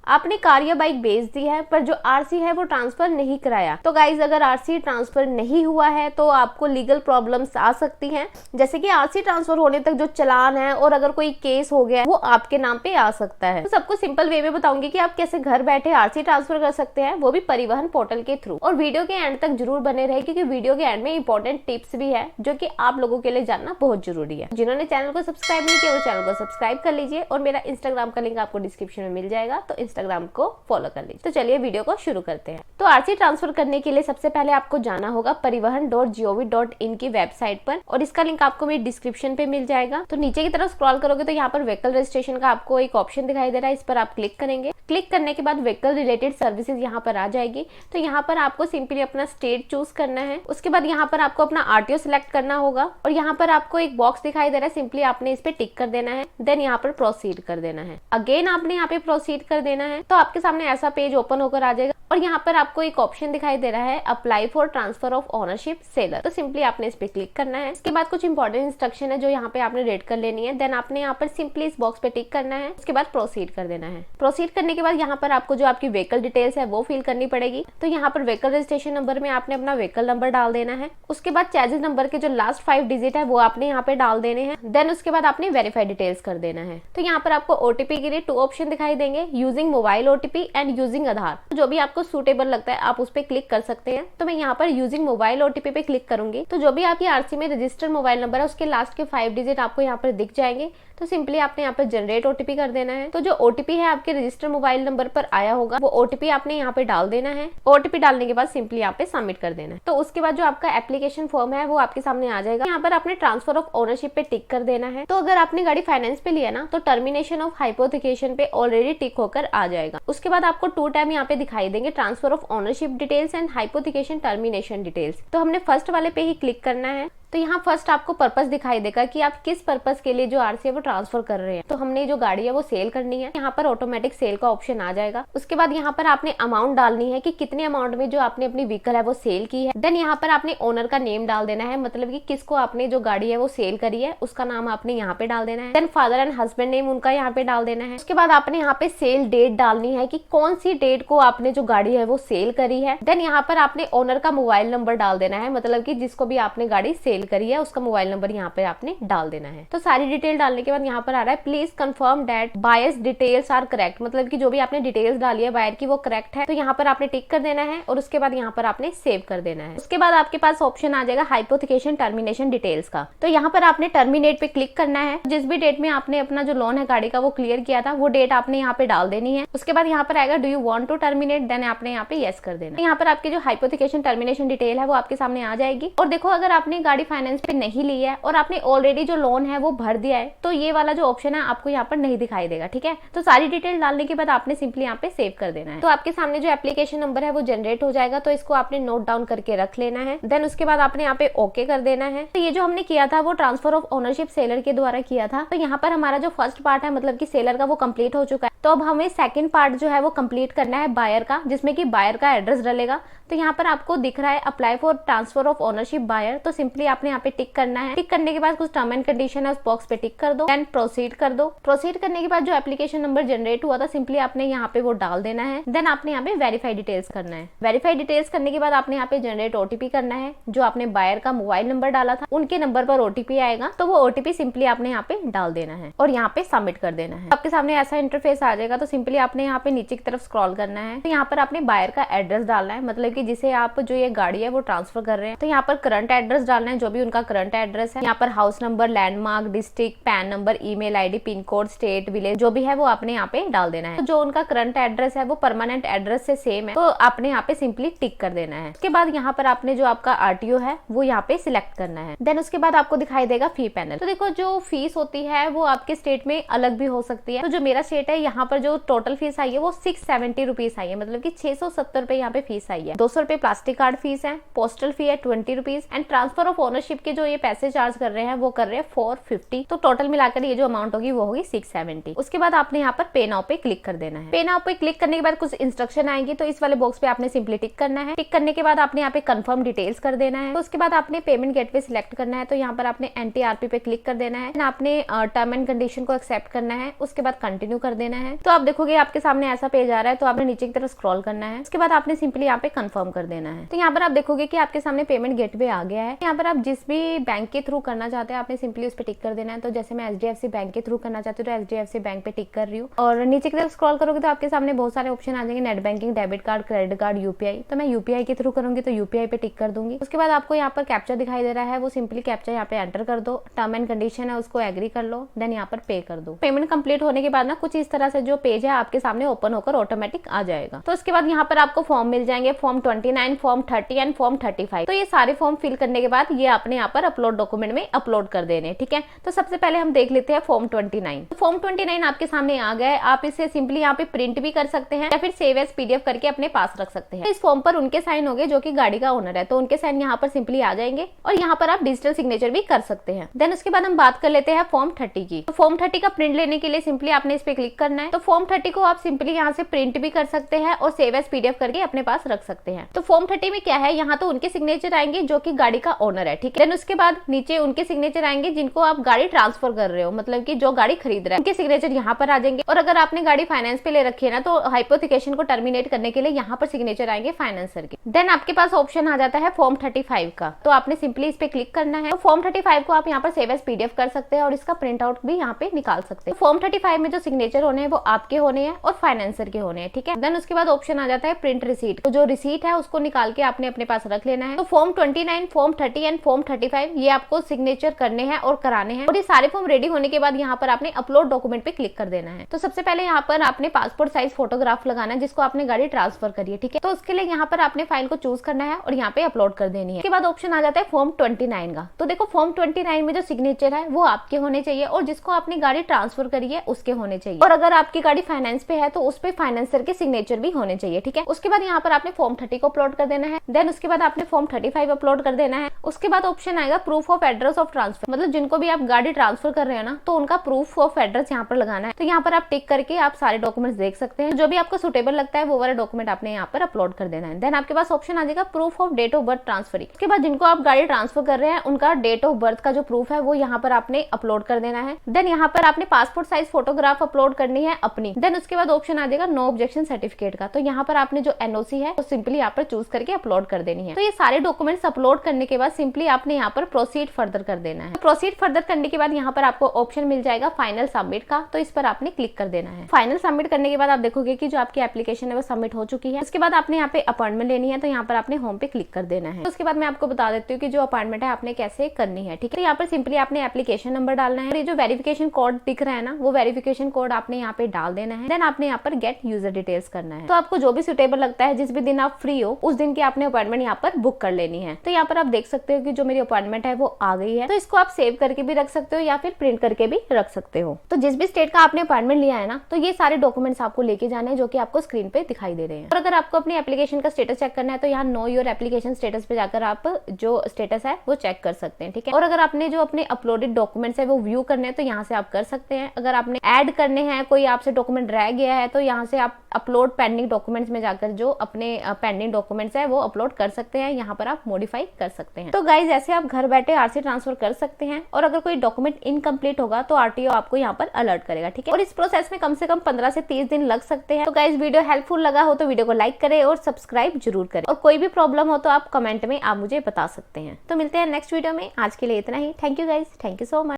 आपने कार या बाइक बेच दी है पर जो आरसी है वो ट्रांसफर नहीं कराया। तो गाइज अगर आरसी ट्रांसफर नहीं हुआ है तो आपको लीगल प्रॉब्लम्स आ सकती हैं, जैसे कि आरसी ट्रांसफर होने तक जो चालान है और अगर कोई केस हो गया है वो आपके नाम पे आ सकता है। तो सबको सिंपल वे में बताऊंगी कि आप कैसे घर बैठे आरसी ट्रांसफर कर सकते हैं, वो भी परिवहन पोर्टल के थ्रू। और वीडियो के एंड तक जरूर बने रहे क्योंकि वीडियो के एंड में इंपॉर्टेंट टिप्स भी है जो कि आप लोगों के लिए जानना बहुत जरूरी है। जिन्होंने चैनल को सब्सक्राइब नहीं किया वो चैनल को सब्सक्राइब कर लीजिए और मेरा इंस्टाग्राम का लिंक आपको डिस्क्रिप्शन में मिल जाएगा, तो इंस्टाग्राम को फॉलो कर लीजिए। तो चलिए वीडियो को शुरू करते हैं। तो आरसी ट्रांसफर करने के लिए सबसे पहले आपको जाना होगा परिवहन.gov.in की वेबसाइट पर और इसका लिंक आपको मेरी डिस्क्रिप्शन पे मिल जाएगा। तो नीचे की तरफ स्क्रॉल करोगे तो यहाँ पर व्हीकल रजिस्ट्रेशन का आपको एक ऑप्शन दिखाई दे रहा है, इस पर आप क्लिक करेंगे। क्लिक करने के बाद व्हीकल रिलेटेड सर्विसेज यहाँ पर आ जाएगी। तो यहाँ पर आपको सिंपली अपना स्टेट चूज करना है। उसके बाद यहाँ पर आपको अपना आरटीओ सिलेक्ट करना होगा और यहाँ पर आपको एक बॉक्स दिखाई दे रहा है, सिंपली आपने इस पे टिक कर देना है। देन यहाँ पर प्रोसीड कर देना है। अगेन आपने यहाँ पे प्रोसीड कर देना है। तो आपके सामने ऐसा पेज ओपन होकर आ जाएगा और यहाँ पर आपको एक ऑप्शन दिखाई दे रहा है apply for transfer of ownership seller. तो सिंपली आपने इस पे क्लिक करना है। इसके बाद कुछ इंपॉर्टेंट इंस्ट्रक्शन है जो यहाँ पे आपने रीड कर लेनी है। देन आपने यहाँ पर सिंपली इस बॉक्स पे टिक करना है। उसके बाद प्रोसीड कर देना है। प्रोसीड करने के बाद यहाँ पर आपको जो आपकी व्हीकल डिटेल्स है वो फिल करनी पड़ेगी। तो यहाँ पर व्हीकल रजिस्ट्रेशन नंबर में आपने अपना व्हीकल नंबर डाल देना है। उसके बाद चैसिस नंबर के जो लास्ट 5 डिजिट है वो आपने यहाँ पे डाल देने हैं। देन उसके बाद आपने वेरीफाई डिटेल्स कर देना है। तो यहाँ पर आपको ओटीपी के लिए 2 ऑप्शन दिखाई देंगे, using mobile OTP and using Aadhaar. तो जो भी आपको सूटेबल लगता है आप उस पर क्लिक कर सकते हैं। तो मैं यहाँ पर यूजिंग मोबाइल ओटीपी पे क्लिक करूंगी। तो जो भी आपकी आरसी में रजिस्टर्ड मोबाइल नंबर है उसके लास्ट के 5 डिजिट आपको यहाँ पर दिख जाएंगे। तो सिंपली आपने यहाँ पर जनरेट ओटीपी कर देना है। तो जो ओटीपी है आपके रजिस्टर्ड मोबाइल नंबर पर आया होगा वो ओटीपी आपने यहाँ पे डाल देना है। ओटीपी डालने के बाद सिंपली यहाँ पे सबमिट कर देना है। तो उसके बाद जो आपका एप्लीकेशन फॉर्म है वो आपके सामने आ जाएगा। यहाँ पर आपने ट्रांसफर ऑफ ओनरशिप पे टिक कर देना है। तो अगर आपने गाड़ी फाइनेंस पे लिया ना तो टर्मिनेशन ऑफ हाइपोथिकेशन पे ऑलरेडी टिक होकर आ जाएगा। उसके बाद आपको 2 टैब यहाँ पे दिखाई देंगे, transfer of ownership details and hypothecation termination details. तो हमने फर्स्ट वाले पे ही क्लिक करना है। तो यहाँ फर्स्ट आपको पर्पस दिखाई देगा कि आप किस पर्पस के लिए जो आरसी है वो ट्रांसफर कर रहे हैं। तो हमने जो गाड़ी है वो सेल करनी है, यहाँ पर ऑटोमेटिक सेल का ऑप्शन आ जाएगा। उसके बाद यहाँ पर आपने अमाउंट डालनी है कि कितने अमाउंट में जो आपने अपनी व्हीकल है वो सेल की है। देन यहाँ पर आपने ओनर का नेम डाल देना है, मतलब कि किसको आपने जो गाड़ी है वो सेल करी है उसका नाम आपने यहाँ पे डाल देना है। Then father and husband name उनका यहाँ पे डाल देना है। उसके बाद आपने यहाँ पे सेल डेट डालनी है कि कौन सी डेट को आपने जो गाड़ी है वो सेल करी है। देन यहाँ पर आपने ओनर का मोबाइल नंबर डाल देना है, मतलब कि जिसको भी आपने गाड़ी सेल करी है उसका मोबाइल नंबर यहाँ पे आपने डाल देना है। तो सारी डिटेल डालने के बाद यहाँ पर आ रहा है please confirm that buyers details are correct, मतलब कि जो भी आपने डिटेल्स डाली है बायर की वो करेक्ट है। तो यहाँ पर आपने टिक कर देना है और उसके बाद यहाँ पर आपने सेव कर देना है। उसके बाद आपके पास ऑप्शन आ जाएगा हाइपोथिकेशन टर्मिनेशन डिटेल्स का। तो यहाँ पर आपने टर्मिनेट पे क्लिक करना है। जिस भी डेट में आपने अपना जो लोन है गाड़ी का वो क्लियर किया था वो डेट आपने यहाँ पे डाल देनी है। उसके बाद यहाँ पर आएगा do you want to terminate, then आपने यहाँ पे यस कर देना है। यहाँ पर आपकी जो हाइपोथिकेशन टर्मिनेशन डिटेल है वो आपके सामने आ जाएगी। और देखो अगर आपने गाड़ी फाइनेंस पे नहीं ली है और आपने ऑलरेडी जो लोन है वो भर दिया है तो ये वाला जो ऑप्शन है आपको यहाँ पर नहीं दिखाई देगा, ठीक है। तो सारी डिटेल डालने के बाद आपने सिंपली यहाँ पे सेव कर देना है। तो आपके सामने जो एप्लीकेशन नंबर है वो जनरेट हो जाएगा, तो इसको आपने नोट डाउन करके रख लेना है। देन उसके बाद आपने यहाँ पे ओके कर देना है। तो ये जो हमने किया था वो ट्रांसफर ऑफ ओनरशिप सेलर के द्वारा किया था। तो यहाँ पर हमारा जो फर्स्ट पार्ट है मतलब कि सेलर का वो कंप्लीट हो चुका है। तो अब हमें सेकंड पार्ट जो है वो कंप्लीट करना है बायर का, जिसमें कि बायर का एड्रेस डलेगा। तो यहाँ पर आपको दिख रहा है apply for transfer of ownership buyer. तो सिंपली आपने यहाँ पे टिक करना है। टिक करने के बाद कुछ टर्म एंड कंडीशन है उस बॉक्स पे टिक कर दो, देन प्रोसीड कर दो। प्रोसीड करने के बाद जो एप्लीकेशन नंबर जनरेट हुआ था सिंपली आपने यहाँ पे वो डाल देना है। देन आपने यहाँ पे वेरीफाई डिटेल्स करना है। वेरीफाई डिटेल्स करने के बाद आपने यहाँ पे जनरेट ओटीपी करना है। जो आपने बायर का मोबाइल नंबर डाला था उनके नंबर पर ओटीपी आएगा, तो वो ओटीपी सिंपली आपने यहाँ पे डाल देना है और यहाँ पे सबमिट कर देना है। आपके सामने ऐसा इंटरफेस आ जाएगा। तो सिंपली आपने यहाँ पे नीचे की तरफ स्क्रॉल करना है। तो यहाँ पर आपने बायर का एड्रेस डालना है, मतलब कि जिसे आप जो ये गाड़ी है वो ट्रांसफर कर रहे हैं। तो यहाँ पर करंट एड्रेस डालना है, जो भी उनका करंट एड्रेस है। यहाँ पर house number, landmark, district, pan number, email ID, pin code, state, village जो भी है वो आपने यहाँ पे डाल देना है। तो जो उनका करंट एड्रेस है वो परमानेंट एड्रेस से सेम है, तो आपने यहाँ पे सिंपली टिक कर देना है। उसके बाद यहाँ पर आपने जो आपका आरटीओ है वो यहाँ पे सिलेक्ट करना है। देन उसके बाद आपको दिखाई देगा फी पैनल। तो देखो जो फीस होती है वो आपके स्टेट में अलग भी हो सकती है। तो जो मेरा स्टेट है यहाँ पर जो टोटल फीस आई है वो 670 रुपीज आई है, मतलब कि 670 रुपए यहाँ पे फीस आई है। 200 रुपए प्लास्टिक कार्ड फीस है, पोस्टल फी है 20 rupees and transfer of ownership ownership के जो ये पैसे चार्ज कर रहे हैं वो कर रहे हैं 450, तो टोटल मिलाकर ये जो अमाउंट होगी वो होगी 670। उसके बाद आपने यहाँ पर पे नाउ पे क्लिक कर देना है। पे नाउ पे क्लिक करने के बाद कुछ इंस्ट्रक्शन आएंगी, तो इस वाले बॉक्स पे आपने सिंपली टिक करना है। टिक करने के बाद आपने यहाँ पे कंफर्म डिटेल्स कर देना है। तो उसके बाद आपने पेमेंट गेटवे सिलेक्ट करना है, तो यहाँ पर आपने NTRP पे क्लिक कर देना है। आपने टर्म एंड कंडीशन को एक्सेप्ट करना है, उसके बाद कंटिन्यू कर देना है। तो आप देखोगे आपके सामने ऐसा पेज आ रहा है, तो आपने नीचे की तरफ स्क्रॉल करना है। उसके बाद आपने सिंपली यहाँ पे कंफर्म कर देना है। तो यहाँ पर आप देखोगे कि आपके सामने पेमेंट गेटवे आ गया है। यहाँ पर आप जिस भी बैंक के थ्रू करना चाहते हैं आपने सिंपली उस पर टिक कर देना है। तो जैसे मैं HDFC बैंक के थ्रू करना चाहती हूँ तो HDFC बैंक पे टिक कर रही हूँ, और नीचे की तरफ स्क्रॉल करोगे तो आपके सामने बहुत सारे ऑप्शन आ जाएंगे, net banking, debit card, credit card, UPI। तो मैं UPI के थ्रू करूंगी तो UPI पे टिक कर दूंगी। उसके बाद आपको यहाँ पर कैप्चा दिखाई दे रहा है, वो सिंपली कैप्चा यहाँ पे एंटर कर दो। टर्म एंड कंडीशन है उसको एग्री कर लो, देन यहाँ पर पे कर दो। पेमेंट कंप्लीट होने के बाद ना कुछ इस तरह से जो पेज है आपके सामने ओपन होकर ऑटोमेटिक आ जाएगा। तो उसके बाद यहाँ पर आपको फॉर्म मिल जाएंगे, फॉर्म 29, फॉर्म 30 एंड फॉर्म 35। तो ये सारे फॉर्म फिल करने के बाद ये आपने यहाँ पर अपलोड डॉक्यूमेंट में अपलोड कर देने, ठीक है। तो सबसे पहले हम देख लेते हैं फॉर्म 29। फॉर्म 29 आपके सामने आ गया है। आप इसे सिंपली यहाँ पे प्रिंट भी कर सकते हैं या फिर सेव एज PDF करके अपने पास रख सकते हैं। इस फॉर्म पर उनके साइन होंगे जो कि गाड़ी का ओनर है, तो उनके साइन यहाँ पर सिंपली आ जाएंगे, और यहाँ पर आप डिजिटल सिग्नेचर भी कर सकते हैं। देन उसके बाद हम बात कर लेते हैं फॉर्म 30 की। तो फॉर्म 30 का प्रिंट लेने के लिए सिंपली आपने इस पे क्लिक करना है। तो फॉर्म 30 को आप सिंपली यहाँ से प्रिंट भी कर सकते हैं और सेव एज PDF करके अपने पास रख सकते हैं। तो फॉर्म 30 में क्या है, यहाँ तो उनके सिग्नेचर आएंगे जो कि गाड़ी का ओनर है, ठीक है। देन उसके बाद नीचे उनके सिग्नेचर आएंगे जिनको आप गाड़ी ट्रांसफर कर रहे हो, मतलब कि जो गाड़ी खरीद रहा है, उनके सिग्नेचर यहाँ पर आ जाएंगे। और अगर आपने गाड़ी फाइनेंस पे ले रखी है ना, तो हाइपोथिकेशन को टर्मिनेट करने के लिए यहाँ पर सिग्नेचर आएंगे फाइनेंसर के। देन आपके पास ऑप्शन आ जाता है फॉर्म 35 का, तो आपने सिंपली इस पे क्लिक करना है। तो फॉर्म 35 को आप यहाँ पर सेव एज PDF कर सकते हैं और इसका प्रिंट आउट भी यहाँ पे निकाल सकते हैं। फॉर्म 35 में जो सिग्नेचर होने हैं वो आपके होने हैं और फाइनेंसर के होने हैं, ठीक है। देन उसके बाद ऑप्शन आ जाता है प्रिंट रिसीट। तो जो रिसीट है उसको निकाल के आपने अपने पास रख लेना है। तो फॉर्म 29, फॉर्म 30 एंड फॉर्म 35 ये आपको सिग्नेचर करने हैं और कराने हैं। और ये सारे फॉर्म रेडी होने के बाद यहाँ पर आपने अपलोड डॉक्यूमेंट पे क्लिक कर देना है। तो सबसे पहले यहाँ पर आपने पासपोर्ट साइज फोटोग्राफ लगाना है जिसको आपने गाड़ी ट्रांसफर करी है, ठीक है। तो उसके लिए यहाँ पर आपने फाइल को चूज करना है और यहाँ पे अपलोड कर देनी है। उसके बाद ऑप्शन आ जाता है फॉर्म 29 का। तो देखो फॉर्म 29 में जो सिग्नेचर है वो आपके होने चाहिए और जिसको आपने गाड़ी ट्रांसफर करी है उसके होने चाहिए। और अगर आपकी गाड़ी फाइनेंस पे है तो उस पे फाइनेंसर के सिग्नेचर भी होने चाहिए, ठीक है। उसके बाद यहाँ पर आपने फॉर्म 30 को अपलोड कर देना है। देन उसके बाद आपने फॉर्म 35 अपलोड कर देना है। उसके बाद ऑप्शन आएगा proof of address of transfer, मतलब जिनको भी आप गाड़ी ट्रांसफर कर रहे हैं ना, तो उनका प्रूफ ऑफ एड्रेस यहाँ पर लगाना है। तो यहाँ पर आप टिक करके आप सारे डॉक्यूमेंट्स देख सकते हैं, जो भी आपको सुटेबल लगता है वो वाला डॉक्यूमेंट आपने यहाँ पर अपलोड कर देना है। देन आपके पास ऑप्शन आ जाएगा proof of date of birth transfer. उसके बाद जिनको आप गाड़ी ट्रांसफर कर रहे हैं उनका डेट ऑफ बर्थ का जो प्रूफ है वो यहाँ पर आपने अपलोड कर देना है। देन यहाँ पर आपने पासपोर्ट साइज फोटोग्राफ अपलोड करनी है अपनी। देन उसके बाद ऑप्शन आ जाएगा नो ऑब्जेक्शन सर्टिफिकेट का। तो यहाँ पर आपने जो NOC है वो सिंपली यहाँ पर चूज करके अपलोड कर देनी है। तो ये सारे डॉक्यूमेंट्स अपलोड करने के बाद सिंपली आपने यहाँ पर प्रोसीड फर्दर कर देना है। प्रोसीड फर्दर करने के बाद यहाँ पर आपको ऑप्शन मिल जाएगा फाइनल सबमिट का, तो इस पर आपने क्लिक कर देना है। फाइनल सबमिट करने के बाद आप देखोगे कि जो आपकी एप्लीकेशन है वो सबमिट हो चुकी है। उसके बाद आपने यहाँ पे अपॉइंटमेंट लेनी है, तो यहाँ पर आपने होम पे क्लिक कर देना है। उसके बाद मैं आपको बता देती हूँ कि जो अपॉइंटमेंट है आपने कैसे करनी है, ठीक है। तो यहाँ पर सिंपली आपने एप्लीकेशन नंबर डालना है और ये जो वेरिफिकेशन कोड दिख रहा है ना, वो वेरिफिकेशन कोड आपने यहाँ पे डाल देना है। देन आपने यहाँ पर गेट यूजर डिटेल्स करना है। तो आपको जो भी सुटेबल लगता है, जिस भी दिन आप फ्री हो उस दिन की आपने अपॉइंटमेंट यहाँ पर बुक कर लेनी है। तो यहाँ पर आप देख सकते हो कि जो मेरी अपॉइंटमेंट है वो आ गई है। तो इसको आप सेव करके भी रख सकते हो या फिर प्रिंट करके भी रख सकते हो। तो जिस भी स्टेट का आपने अपॉइंटमेंट लिया है ना, तो ये सारे डॉक्यूमेंट्स आपको लेके जाने हैं जो कि आपको स्क्रीन पे दिखाई दे रहे हैं। और अगर आपको अपनी एप्लीकेशन का स्टेटस चेक करना है तो यहाँ नो योर एप्लीकेशन स्टेटस पे जाकर आप जो स्टेटस है वो चेक कर सकते हैं, ठीक है। और अगर आपने जो अपने अपलोडेड डॉक्यूमेंट्स है वो व्यू करने हैं तो यहाँ से आप कर सकते हैं। अगर आपने ऐड करने हैं, कोई आपसे डॉक्यूमेंट रह गया है, तो यहाँ से आप अपलोड पेंडिंग डॉक्यूमेंट्स में जाकर जो अपने पेंडिंग डॉक्यूमेंट्स है वो अपलोड कर सकते हैं। यहाँ पर आप मॉडिफाई कर सकते हैं। तो गाइज ऐसे आप घर बैठे RC ट्रांसफर कर सकते हैं। और अगर कोई डॉक्यूमेंट इनकम्प्लीट होगा तो RTO आपको यहाँ पर अलर्ट करेगा, ठीक है। और इस प्रोसेस में कम से कम 15 से 30 दिन लग सकते हैं। तो गाइज वीडियो हेल्पफुल लगा हो तो वीडियो को लाइक करें और सब्सक्राइब जरूर करें। और कोई भी प्रॉब्लम हो तो आप कमेंट में आप मुझे बता सकते हैं। तो मिलते हैं नेक्स्ट वीडियो में। आज के लिए इतना ही। Thank you guys, thank you so much.